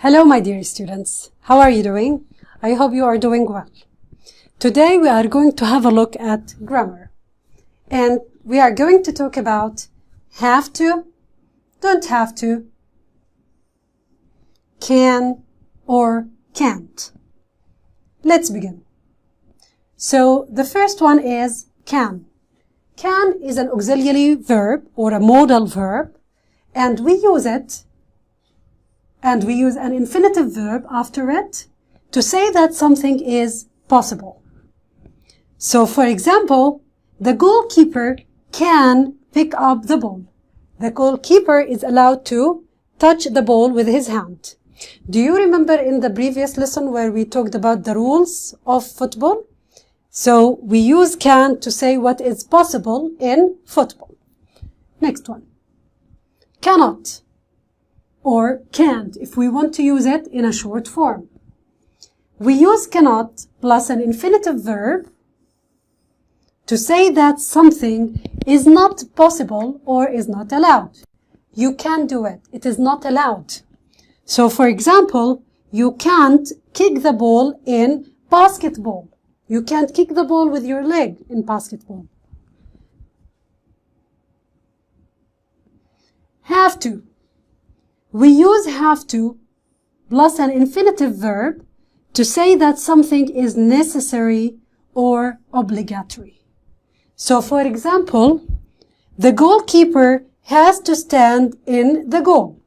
Hello, my dear students. How are you doing? I hope you are doing well. Today we are going to have a look at grammar. And we are going to talk about have to, don't have to, can or can't. Let's begin. So the first one is can. Can is an auxiliary verb or a modal verb, and we use it, and we use an infinitive verb after it to say that something is possible. So for example, the goalkeeper can pick up the ball. The goalkeeper is allowed to touch the ball with his hand. Do you remember in the previous lesson where we talked about the rules of football? So we use can to say what is possible in football. Next one. Cannot or can't if we want to use it in a short form. We use cannot plus an infinitive verb to say that something is not possible or is not allowed. You can't do it. It is not allowed. So for example, you can't kick the ball in basketball. You can't kick the ball with your leg in basketball. Have to. We use have to plus an infinitive verb to say that something is necessary or obligatory. So for example, the goalkeeper has to stand in the goal.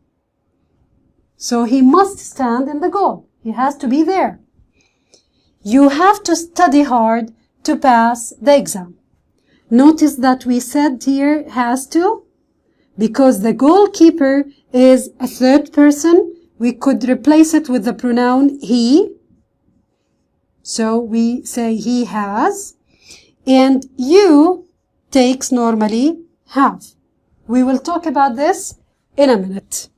So he must stand in the goal. He has to be there. You have to study hard to pass the exam. Notice that we said here has to, because the goalkeeper is a third person. We could replace it with the pronoun he. So we say he has. And you takes normally have. We will talk about this in a minute.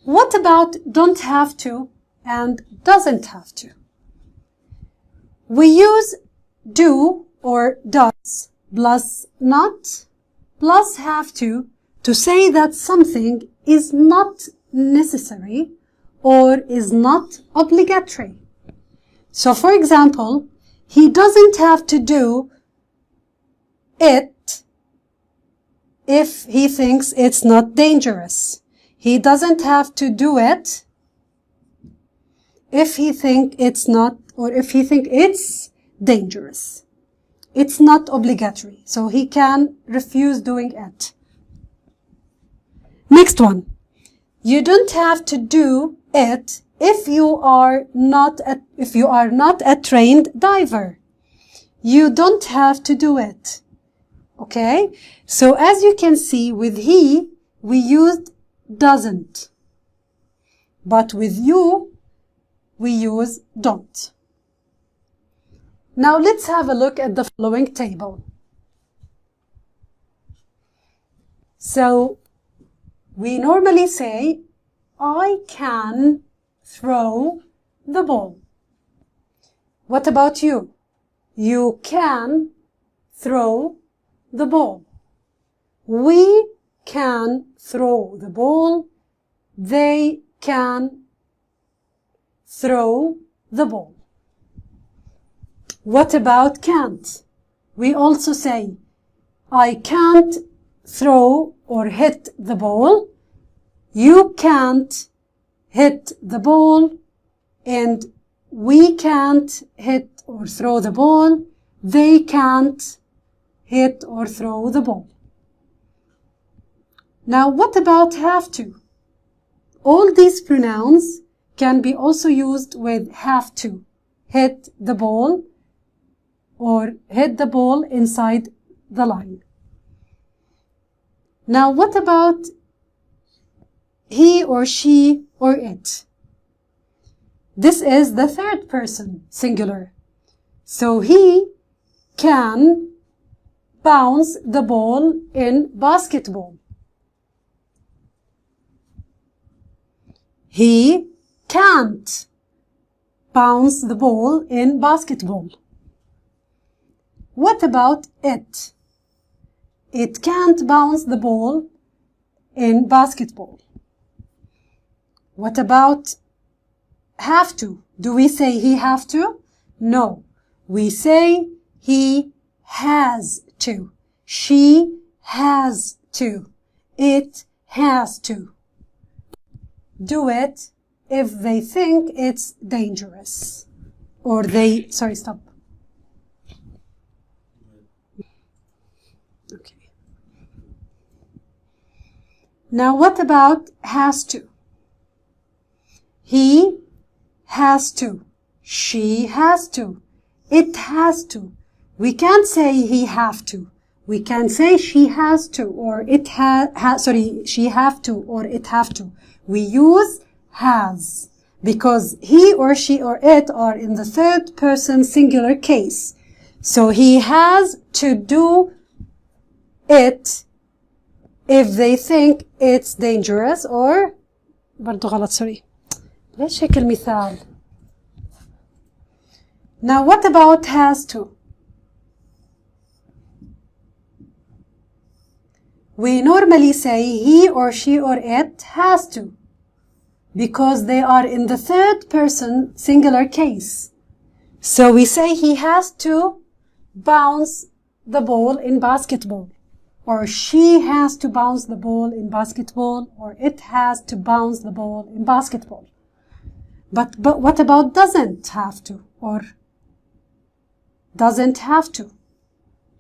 What about don't have to and doesn't have to? We use do or does plus not plus have to say that something is not necessary or is not obligatory. So for example, he doesn't have to do it if he thinks it's not dangerous. He doesn't have to do it if he think it's not, or if he think it's dangerous. It's not obligatory, so he can refuse doing it. Next one. You don't have to do it if you are not a trained diver. You don't have to do it. Okay? So as you can see, with he, we used doesn't. But with you, we use don't. Now let's have a look at the following table. So we normally say, I can throw the ball. What about you? You can throw the ball. We can throw the ball. They can throw the ball. What about can't? We also say, I can't throw or hit the ball. You can't hit the ball. And we can't hit or throw the ball. They can't hit or throw the ball. Now, what about have to? All these pronouns can be also used with have to. Hit the ball or hit the ball inside the line. Now, what about he or she or it? This is the third person singular. So he can bounce the ball in basketball. He can't bounce the ball in basketball. What about it? It can't bounce the ball in basketball. What about have to? Do we say he have to? No. We say he has to. She has to. It has to. Do it if they think it's dangerous. Or they, sorry, stop. Okay. Now what about has to? He has to. She has to. It has to. We can't say he have to. We can say she has to or it she have to or it have to. We use has because he or she or it are in the third person singular case. So he has to do it if they think it's dangerous or برضو غلط sorry. ليش هيك المثال؟ Now what about has to? We normally say he or she or it has to because they are in the third person singular case. So we say he has to bounce the ball in basketball, or she has to bounce the ball in basketball, or it has to bounce the ball in basketball. But what about doesn't have to or doesn't have to?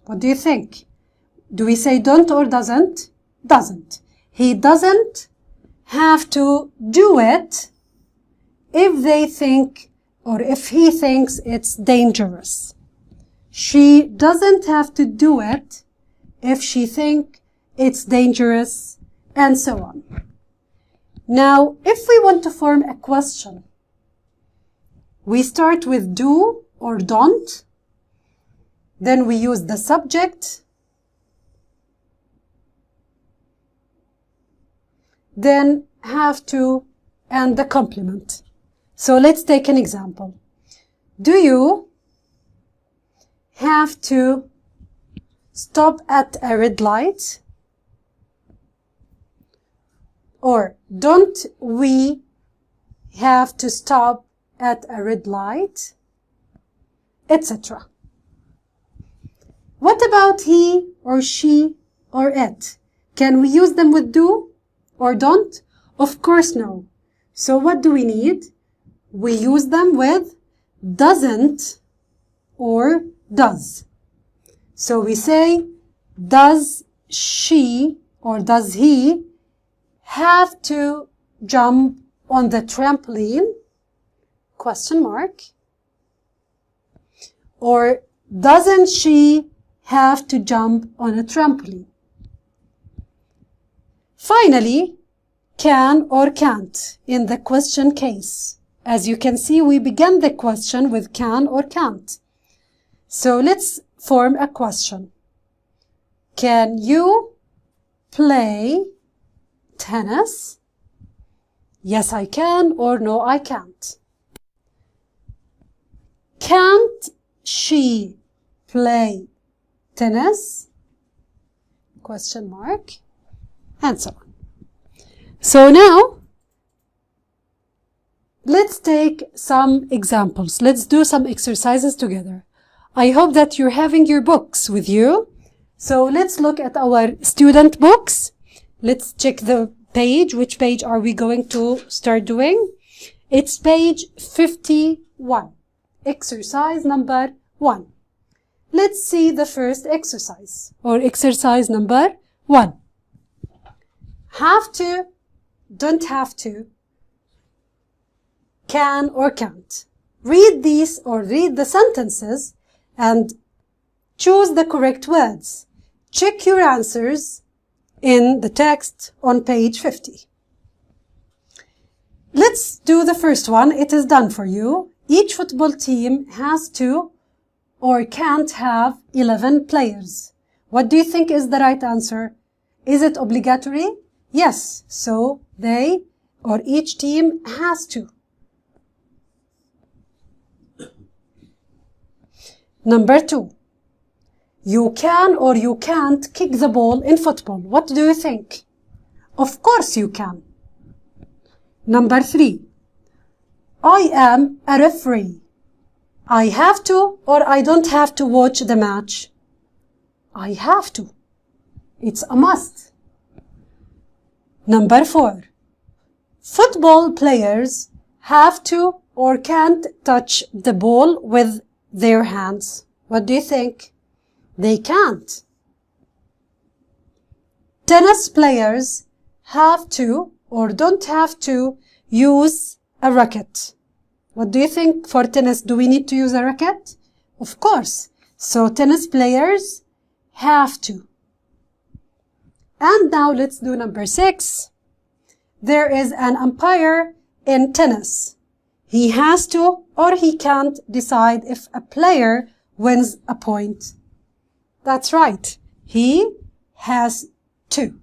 What do you think? Do we say don't or doesn't? Doesn't. He doesn't have to do it if they think or if he thinks it's dangerous. She doesn't have to do it if she thinks it's dangerous, and so on. Now, if we want to form a question, we start with do or don't, then we use the subject, then have to, and the complement. So let's take an example. Do you have to stop at a red light? Or don't we have to stop at a red light? Etc. What about he or she or it? Can we use them with do or don't? Of course no. So what do we need? We use them with doesn't or does. So we say, does she or does he have to jump on the trampoline? Question mark. Or doesn't she have to jump on a trampoline? Finally, can or can't in the question case. As you can see, we began the question with can or can't. So let's form a question. Can you play tennis? Yes, I can, or no, I can't. Can't she play tennis? Question mark. And so on. So now, let's take some examples. Let's do some exercises together. I hope that you're having your books with you. So let's look at our student books. Let's check the page. Which page are we going to start doing? It's page 51. Exercise number 1. Let's see the first exercise, or exercise number 1. Have to, don't have to, can or can't. Read these or read the sentences and choose the correct words. Check your answers in the text on page 50. Let's do the first one. It is done for you. Each football team has to or can't have 11 players. What do you think is the right answer? Is it obligatory? Yes. So they or each team has to. Number 2. You can or you can't kick the ball in football. What do you think? Of course you can. Number 3. I am a referee. I have to or I don't have to watch the match? I have to. It's a must. Number 4. Football players have to or can't touch the ball with their hands. What do you think? They can't. Tennis players have to or don't have to use a racket. What do you think for tennis? Do we need to use a racket? Of course. So tennis players have to. And now let's do number 6. There is an umpire in tennis. He has to or he can't decide if a player wins a point. That's right. He has to.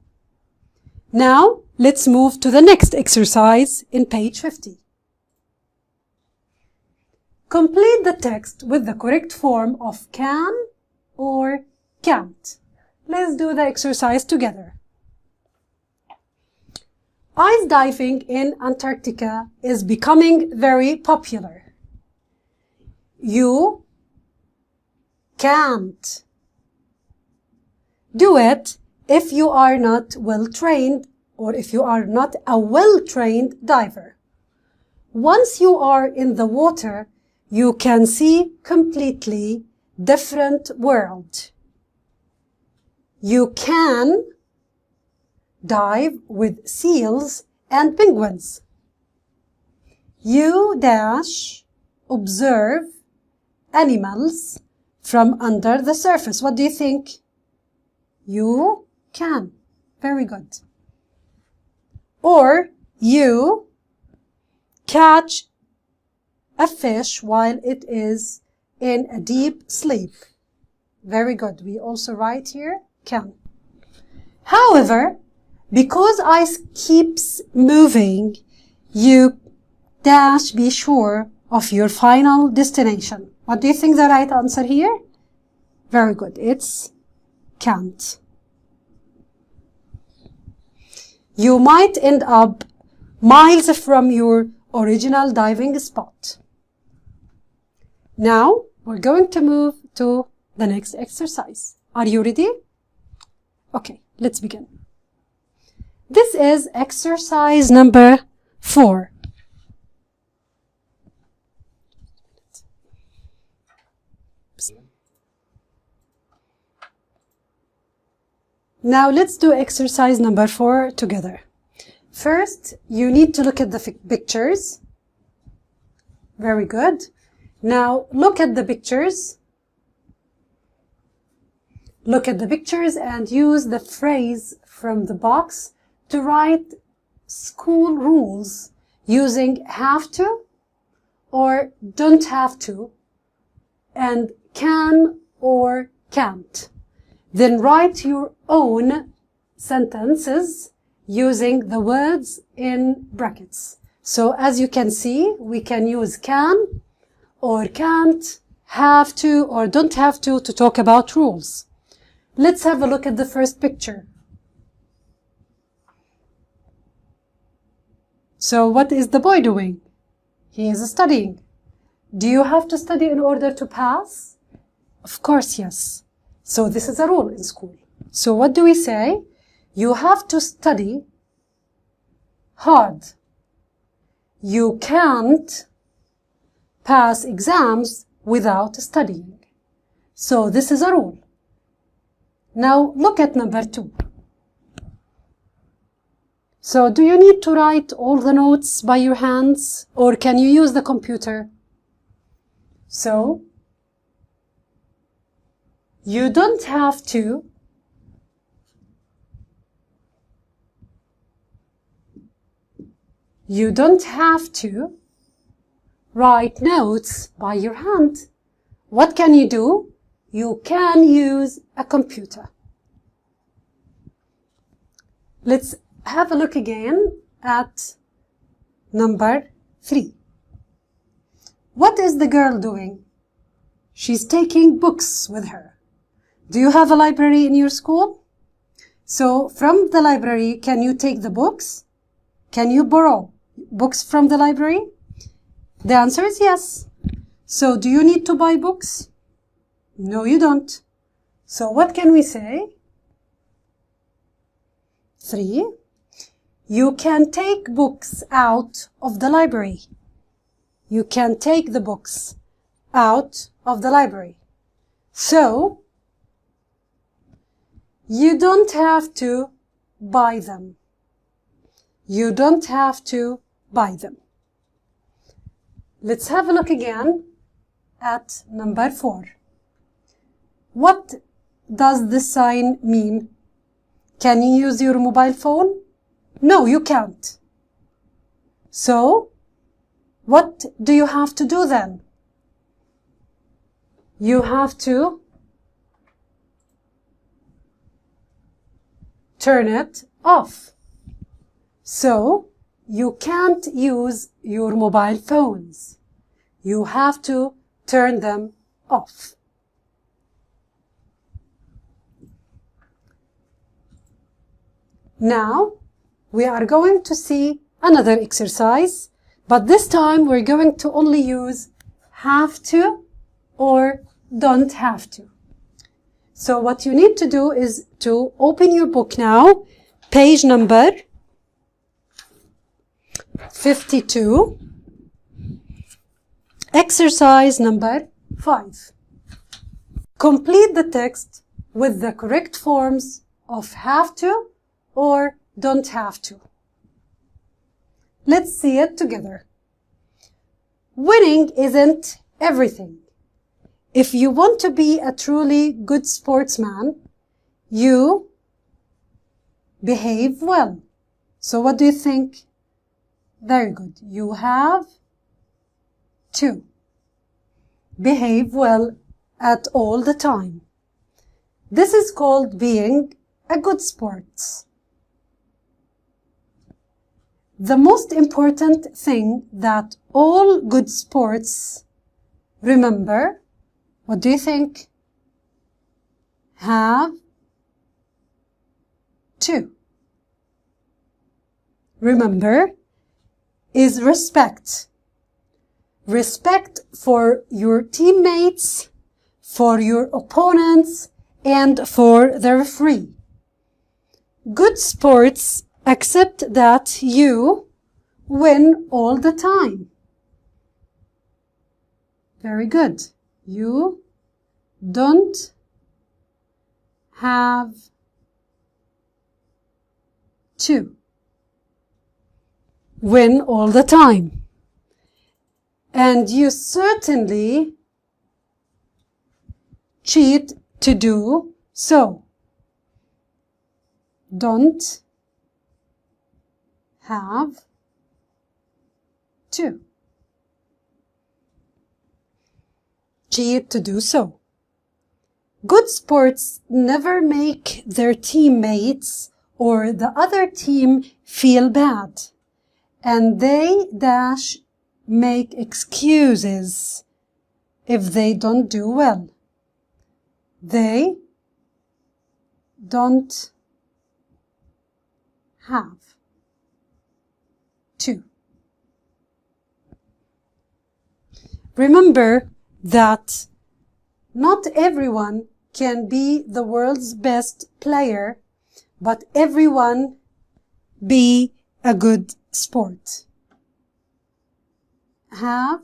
Now let's move to the next exercise in page 50. Complete the text with the correct form of can or can't. Let's do the exercise together. Ice diving in Antarctica is becoming very popular. You can't do it if you are not well trained or if you are not a well-trained diver. Once you are in the water, you can see completely different world. You can dive with seals and penguins. You dash observe animals from under the surface. What do you think? You can. Very good. Or you catch a fish while it is in a deep sleep. Very good. We also write here can. However, because ice keeps moving, you dash be sure of your final destination. What do you think the right answer here? Very good. It's can't. You might end up miles from your original diving spot. Now, we're going to move to the next exercise. Are you ready? Okay, let's begin. This is exercise number 4. Now let's do exercise number 4 together. First, you need to look at the pictures. Very good. Now look at the pictures. Look at the pictures and use the phrase from the box to write school rules using have to or don't have to and can or can't. Then write your own sentences using the words in brackets. So as you can see, we can use can or can't, have to or don't have to talk about rules. Let's have a look at the first picture. So what is the boy doing? He is studying. Do you have to study in order to pass? Of course, yes. So this is a rule in school. So what do we say? You have to study hard. You can't pass exams without studying. So this is a rule. Now look at number 2. So do you need to write all the notes by your hands or can you use the computer? So you don't have to write notes by your hand. What can you do? You can use a computer. Let's have a look again at number 3. What is the girl doing? She's taking books with her. Do you have a library in your school? So from the library, can you take the books? Can you borrow books from the library? The answer is yes. So do you need to buy books? No, you don't. So what can we say? 3. You can take books out of the library. You can take the books out of the library. So, you don't have to buy them. You don't have to buy them. Let's have a look again at number 4. What does this sign mean? Can you use your mobile phone? No, you can't. So, what do you have to do then? You have to turn it off. So, you can't use your mobile phones. You have to turn them off. Now, we are going to see another exercise, but this time we're going to only use have to or don't have to. So what you need to do is to open your book now, page number 52, exercise number 5. Complete the text with the correct forms of have to or don't have to. Let's see it together. Winning isn't everything. If you want to be a truly good sportsman, you behave well. So what do you think? Very good. You have to behave well at all the time. This is called being a good sport. The most important thing that all good sports remember, what do you think? Have to remember is respect. Respect for your teammates, for your opponents, and for the referee. Good sports accept that you win all the time. Very good. You don't have to win all the time. And you certainly cheat to do so. Don't have to cheat to do so. Good sports never make their teammates or the other team feel bad, and they make excuses if they don't do well. They don't have to. Remember that not everyone can be the world's best player, but everyone be a good sport. Have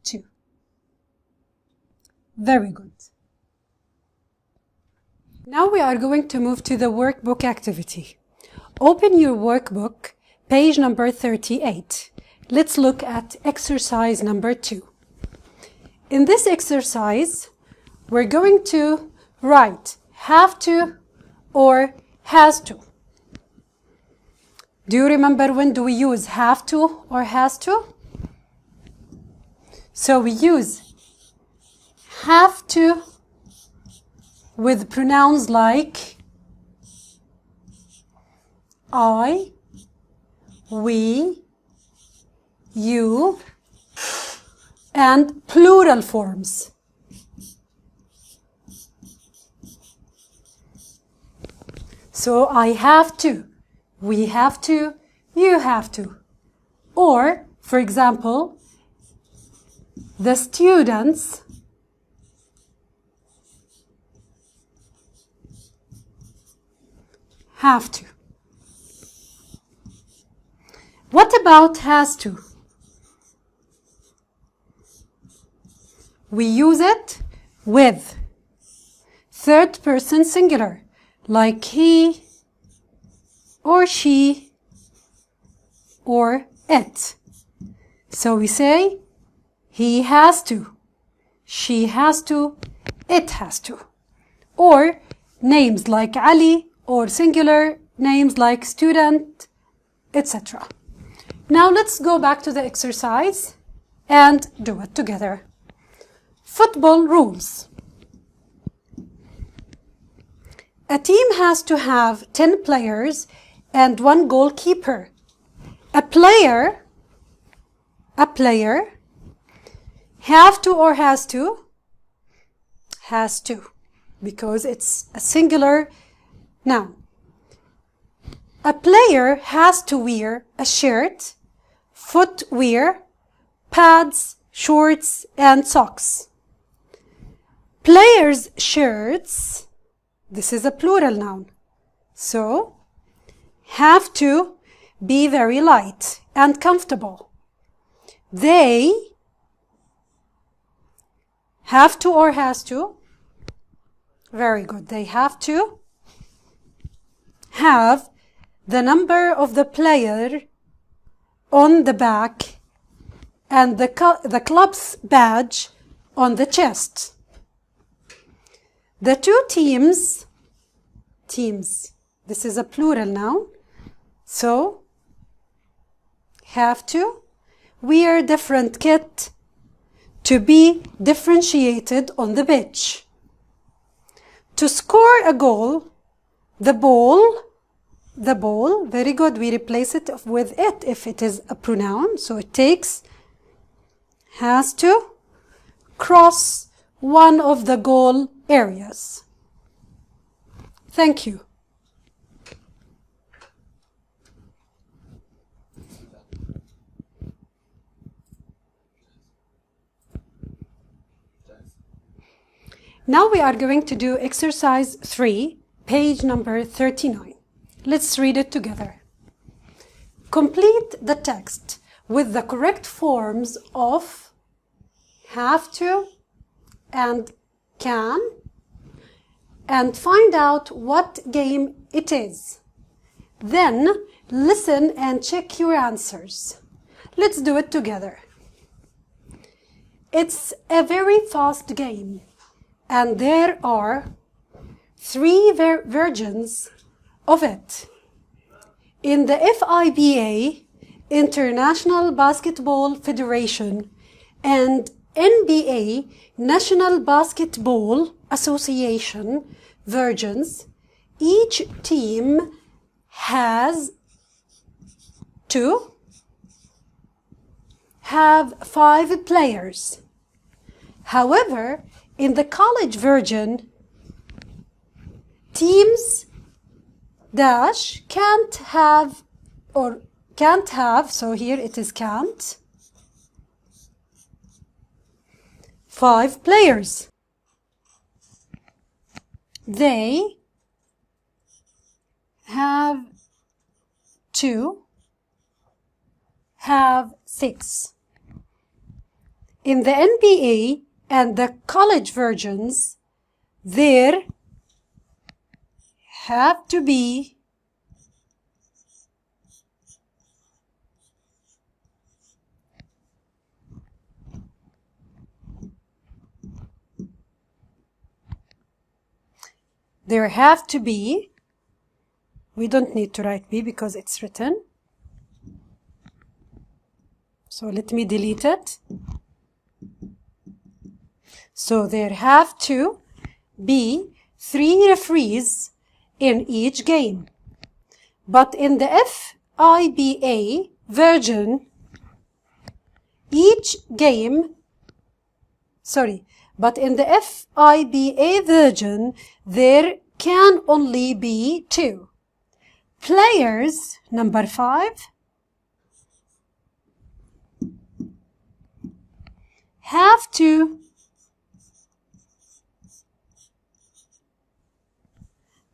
to. Very good. Now we are going to move to the workbook activity. Open your workbook, page number 38. Let's look at exercise number 2. In this exercise, we're going to write have to or has to. Do you remember when do we use have to or has to? So we use have to with pronouns like I, we, you, and plural forms. So I have to, we have to, you have to. Or, for example, the students have to. What about has to? We use it with third person singular, like he or she or it. So we say he has to, she has to, it has to. Or names like Ali, or singular names like student, etc. Now let's go back to the exercise and do it together. Football rules. A team has to have 10 players and 1 goalkeeper. A player have to or has to? Has to, because it's a singular noun. A player has to wear a shirt, footwear, pads, shorts, and socks. Players' shirts, this is a plural noun, so have to be very light and comfortable. They have to or has to? Very good. They have to have the number of the player on the back and the club's badge on the chest. The two teams, this is a plural noun, so have to wear different kit to be differentiated on the pitch. To score a goal, the ball, very good, we replace it with it if it is a pronoun, so it takes, has to cross one of the goal areas. Thank you. Now we are going to do exercise 3, page number 39. Let's read it together. Complete the text with the correct forms of have to and can, and find out what game it is. Then listen and check your answers. Let's do it together. It's a very fast game, and there are 3 versions of it. In the FIBA, International Basketball Federation, and NBA, National Basketball Association versions, each team has to have 5 players. However, in the college version, teams dash can't have, so here it is can't, 5 players. They have to have 6. In the NBA and the college versions, there have to be we don't need to write B because it's written, so let me delete it. So there have to be 3 referees in each game. But in the FIBA version, but in the FIBA version, there can only be 2 players. Number 5, have to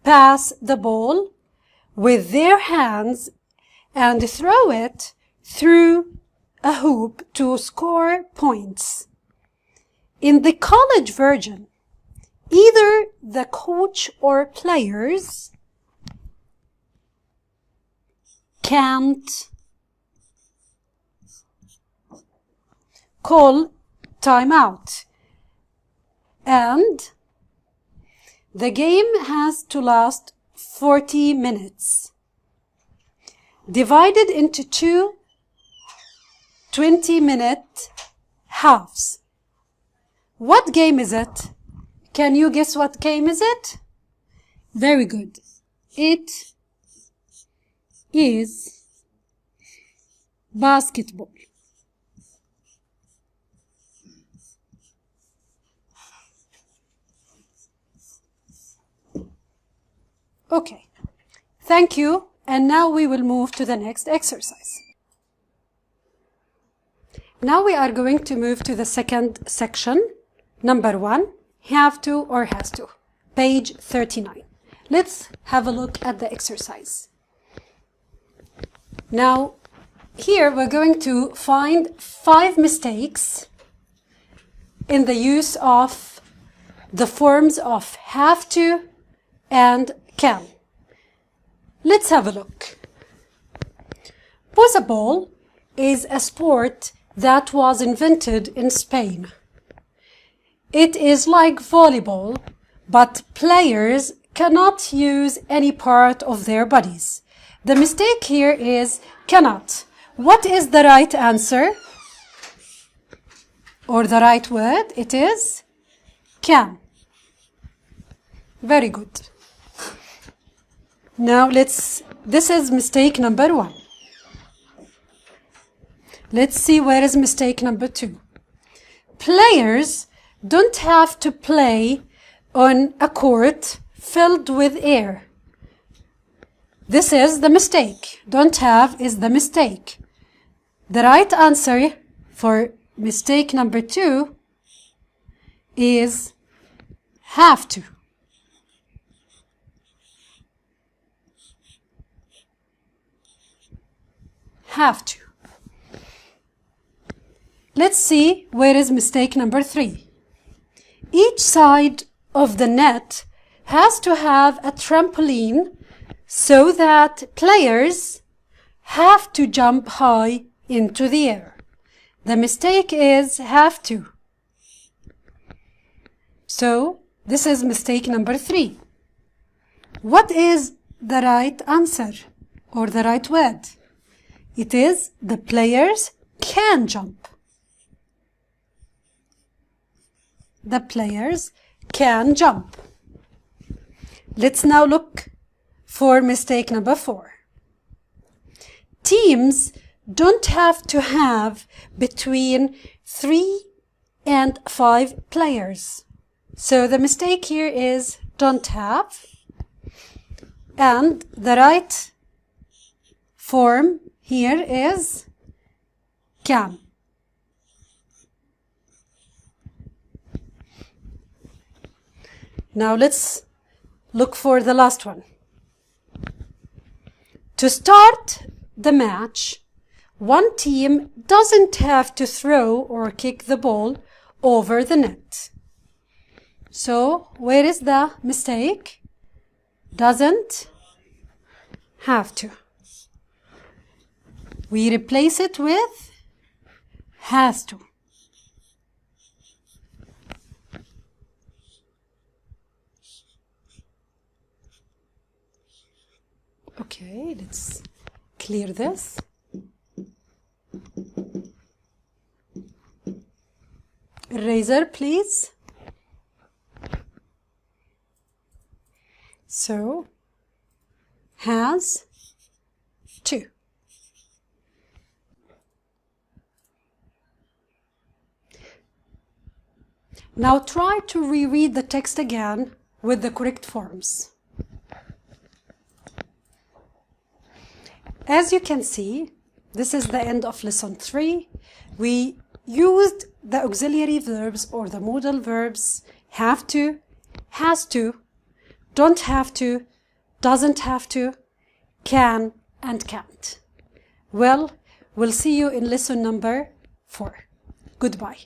pass the ball with their hands and throw it through a hoop to score points. In the college version, either the coach or players can't call timeout, and the game has to last 40 minutes, divided into two 20-minute halves. What game is it? Can you guess what game is it? Very good. It is basketball. Okay, thank you. And now we will move to the next exercise. Now we are going to move to the second section. Number 1, have to or has to. Page 39. Let's have a look at the exercise. Now, here we're going to find 5 mistakes in the use of the forms of have to and can. Let's have a look. Poseball is a sport that was invented in Spain. It is like volleyball, but players cannot use any part of their bodies. The mistake here is cannot. What is the right answer? Or the right word? It is can. Very good. Now this is mistake number 1. Let's see where is mistake number 2. Players don't have to play on a court filled with air. This is the mistake. Don't have is the mistake. The right answer for mistake number 2 is have to. Have to. Let's see where is mistake number 3. Each side of the net has to have a trampoline so that players have to jump high into the air. The mistake is have to. So this is mistake number 3. What is the right answer or the right word? It is the players can jump. The players can jump. Let's now look for mistake number 4. Teams don't have to have between 3 and 5 players. So the mistake here is don't have. And the right form here is can. Now let's look for the last one. To start the match, one team doesn't have to throw or kick the ball over the net. So where is the mistake? Doesn't have to. We replace it with has to. Okay, let's clear this. Eraser, please. So, has to. Now try to reread the text again with the correct forms. As you can see, this is the end of lesson 3. We used the auxiliary verbs or the modal verbs have to, has to, don't have to, doesn't have to, can, and can't. Well, we'll see you in lesson number 4. Goodbye.